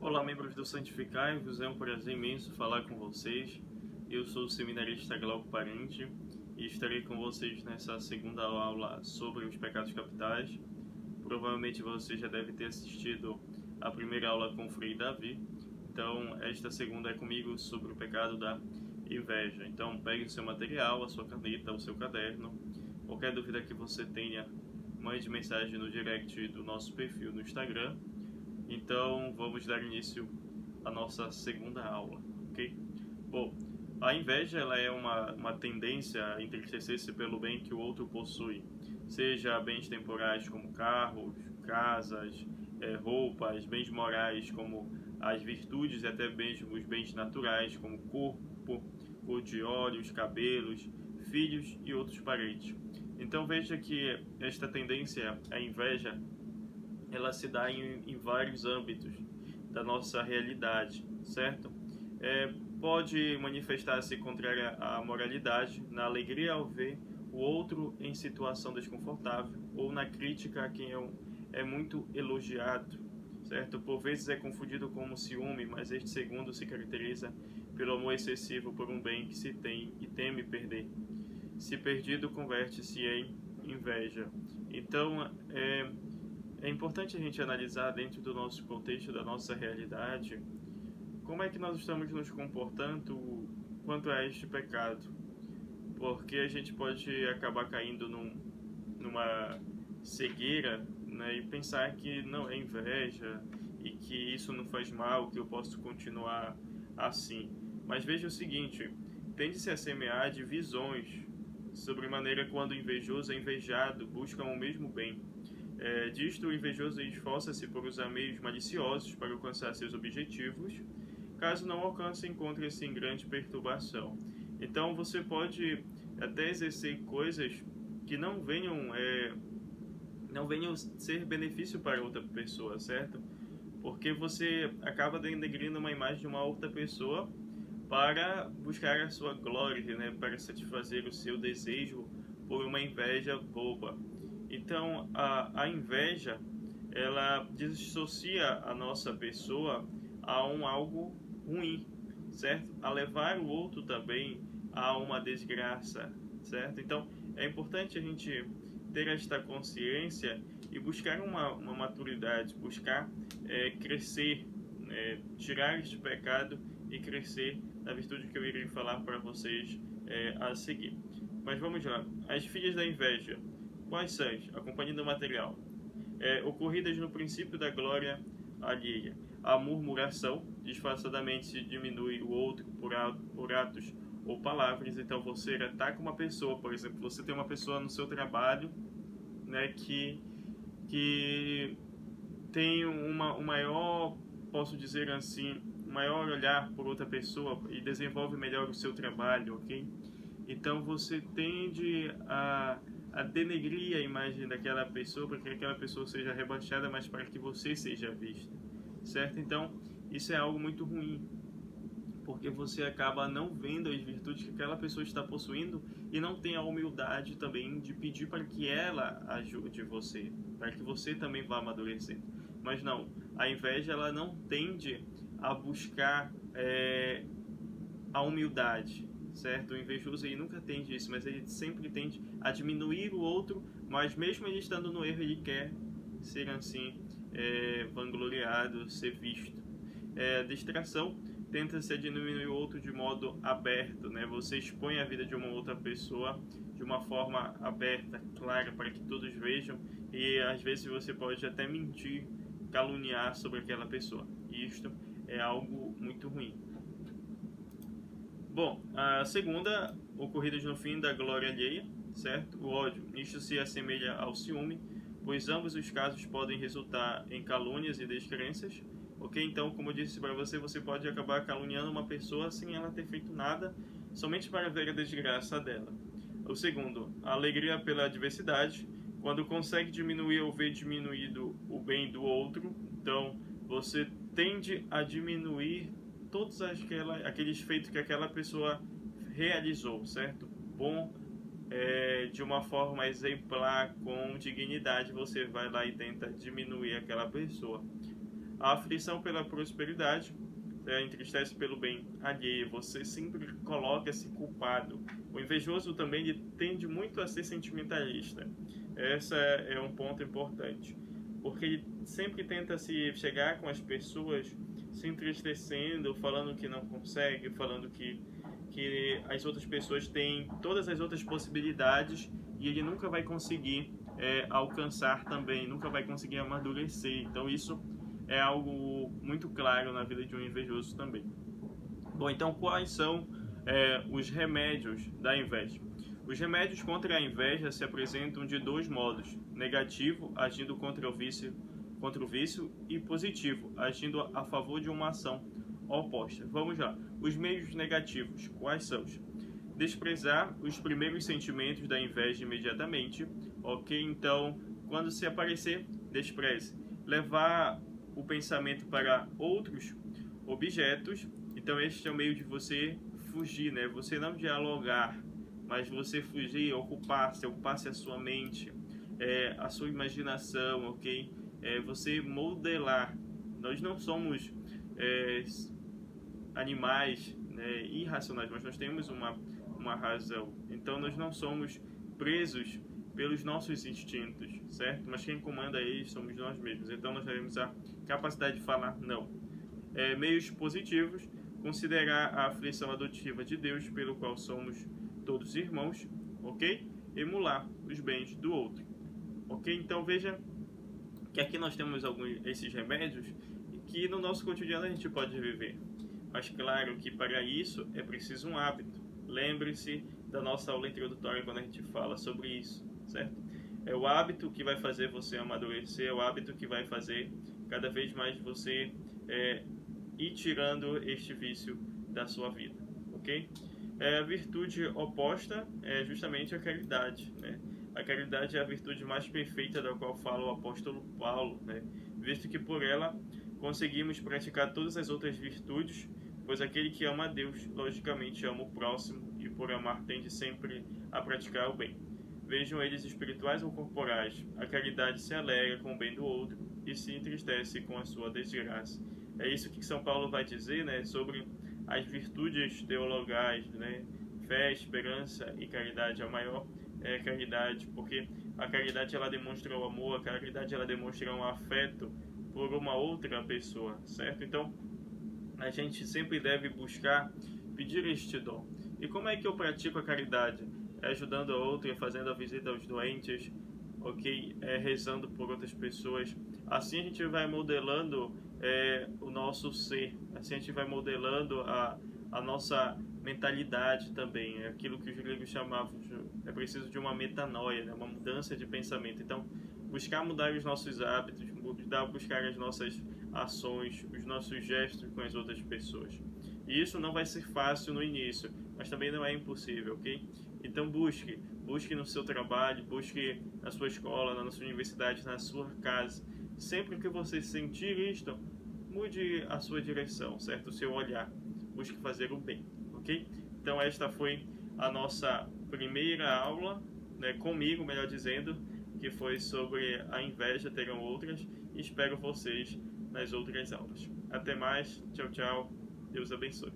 Olá, membros do Santificai-vos, é um prazer imenso falar com vocês. Eu sou o seminarista Glauco Parente e estarei com vocês nessa segunda aula sobre os pecados capitais. Provavelmente você já deve ter assistido a primeira aula com o Frei Davi, então esta segunda é comigo sobre o pecado da inveja. Então pegue o seu material, a sua caneta, o seu caderno. Qualquer dúvida que você tenha, mande mensagem no direct do nosso perfil no Instagram. Então, vamos dar início à nossa segunda aula, ok? Bom, a inveja ela é uma tendência a entristecer-se pelo bem que o outro possui, seja bens temporais como carros, casas, roupas, bens morais como as virtudes e até mesmo os bens naturais como corpo, cor de olhos, cabelos, filhos e outros parentes. Então veja que esta tendência, a inveja, ela se dá em vários âmbitos da nossa realidade, certo? Pode manifestar-se contrária à moralidade, na alegria ao ver o outro em situação desconfortável ou na crítica a quem é muito elogiado, certo? Por vezes é confundido como ciúme, mas este segundo se caracteriza pelo amor excessivo por um bem que se tem e teme perder. Se perdido, converte-se em inveja. Então, é importante a gente analisar dentro do nosso contexto, da nossa realidade, como é que nós estamos nos comportando quanto a este pecado. Porque a gente pode acabar caindo numa cegueira, né, e pensar que não é inveja e que isso não faz mal, que eu posso continuar assim. Mas veja o seguinte, tende-se a semear divisões sobre maneira quando o invejoso e invejado buscam o mesmo bem. Disto, o invejoso esforça-se por usar meios maliciosos para alcançar seus objetivos. Caso não alcance, encontra-se em grande perturbação. Então, você pode até exercer coisas que não venham ser benefício para outra pessoa, certo? Porque você acaba denegrindo uma imagem de uma outra pessoa para buscar a sua glória, né? Para satisfazer o seu desejo por uma inveja boba. Então, a inveja, ela dissocia a nossa pessoa a algo ruim, certo? A levar o outro também a uma desgraça, certo? Então, é importante a gente ter esta consciência e buscar uma maturidade, buscar crescer, tirar este pecado e crescer na virtude que eu irei falar para vocês a seguir. Mas vamos lá. As filhas da inveja. Quais são? A companhia do material. Ocorridas no princípio da glória alheia. A murmuração, disfarçadamente se diminui o outro por atos ou palavras. Então você ataca uma pessoa, por exemplo, você tem uma pessoa no seu trabalho, né, que tem um maior, posso dizer assim, um maior olhar por outra pessoa e desenvolve melhor o seu trabalho, ok? Então você tende a denegrir a imagem daquela pessoa para que aquela pessoa seja rebaixada, mas para que você seja visto, certo? Então, isso é algo muito ruim, porque você acaba não vendo as virtudes que aquela pessoa está possuindo e não tem a humildade também de pedir para que ela ajude você, para que você também vá amadurecendo. Mas não, a inveja ela não tende a buscar a humildade, certo? O invejoso ele nunca tende isso, mas ele sempre tende a diminuir o outro, mas mesmo ele estando no erro, ele quer ser assim, vangloriado, ser visto. A distração tenta-se a diminuir o outro de modo aberto, né? Você expõe a vida de uma outra pessoa de uma forma aberta, clara, para que todos vejam, e às vezes você pode até mentir, caluniar sobre aquela pessoa. E isto é algo muito ruim. Bom, a segunda, ocorridas no fim da glória alheia, certo? O ódio, isto se assemelha ao ciúme, pois ambos os casos podem resultar em calúnias e descrenças, ok? Então, como eu disse para você, você pode acabar caluniando uma pessoa sem ela ter feito nada, somente para ver a desgraça dela. O segundo, a alegria pela adversidade, quando consegue diminuir ou ver diminuído o bem do outro, então você tende a diminuir todos aqueles feitos que aquela pessoa realizou, certo? Bom, de uma forma exemplar, com dignidade, você vai lá e tenta diminuir aquela pessoa. A aflição pela prosperidade entristece pelo bem alheio. Você sempre coloca-se culpado. O invejoso também ele tende muito a ser sentimentalista. Esse é um ponto importante, porque ele sempre tenta se chegar com as pessoas se entristecendo, falando que não consegue, falando que as outras pessoas têm todas as outras possibilidades e ele nunca vai conseguir alcançar também, nunca vai conseguir amadurecer. Então isso é algo muito claro na vida de um invejoso também. Bom, então quais são os remédios da inveja? Os remédios contra a inveja se apresentam de dois modos: negativo, agindo contra o vício, e positivo, agindo a favor de uma ação oposta. Vamos lá. Os meios negativos, quais são? Desprezar os primeiros sentimentos da inveja imediatamente, ok? Então, quando se aparecer, despreze. Levar o pensamento para outros objetos, então este é o meio de você fugir, né? Você não dialogar, mas você fugir, ocupar-se a sua mente, a sua imaginação, ok? Você modelar. Nós não somos animais, né, irracionais, mas nós temos uma razão. Então nós não somos presos pelos nossos instintos, certo? Mas quem comanda eles somos nós mesmos. Então nós temos a capacidade de falar não. Meios positivos: considerar a aflição adotiva de Deus, pelo qual somos todos irmãos, ok? Emular os bens do outro, ok? Então veja que aqui nós temos esses remédios que no nosso cotidiano a gente pode viver. Mas claro que para isso é preciso um hábito. Lembre-se da nossa aula introdutória quando a gente fala sobre isso, certo? É o hábito que vai fazer você amadurecer, é o hábito que vai fazer cada vez mais você ir tirando este vício da sua vida, ok? A virtude oposta é justamente a caridade, né? A caridade é a virtude mais perfeita da qual fala o apóstolo Paulo, né? Visto que por ela conseguimos praticar todas as outras virtudes, pois aquele que ama a Deus, logicamente ama o próximo, e por amar tende sempre a praticar o bem. Vejam eles espirituais ou corporais, a caridade se alegra com o bem do outro e se entristece com a sua desgraça. É isso que São Paulo vai dizer, né, sobre as virtudes teologais, né? Fé, esperança e caridade. A maior é a caridade, porque a caridade ela demonstra o amor, a caridade ela demonstra um afeto por uma outra pessoa, certo? Então, a gente sempre deve buscar pedir este dom. E como é que eu pratico a caridade? Ajudando a outro, fazendo a visita aos doentes, ok? Rezando por outras pessoas. Assim a gente vai modelando o nosso ser, assim a gente vai modelando a nossa mentalidade também. É aquilo que os gregos chamavam é preciso de uma metanoia, né? Uma mudança de pensamento. Então, buscar mudar os nossos hábitos, buscar as nossas ações, os nossos gestos com as outras pessoas. E isso não vai ser fácil no início, mas também não é impossível, ok? Então busque no seu trabalho, busque na sua escola, na sua universidade, na sua casa. Sempre que você sentir isto, mude a sua direção, certo? O seu olhar. Busque fazer o bem, ok? Então esta foi a nossa primeira aula, né, comigo, melhor dizendo, que foi sobre a inveja. Terão outras e espero vocês nas outras aulas. Até mais, tchau, tchau, Deus abençoe.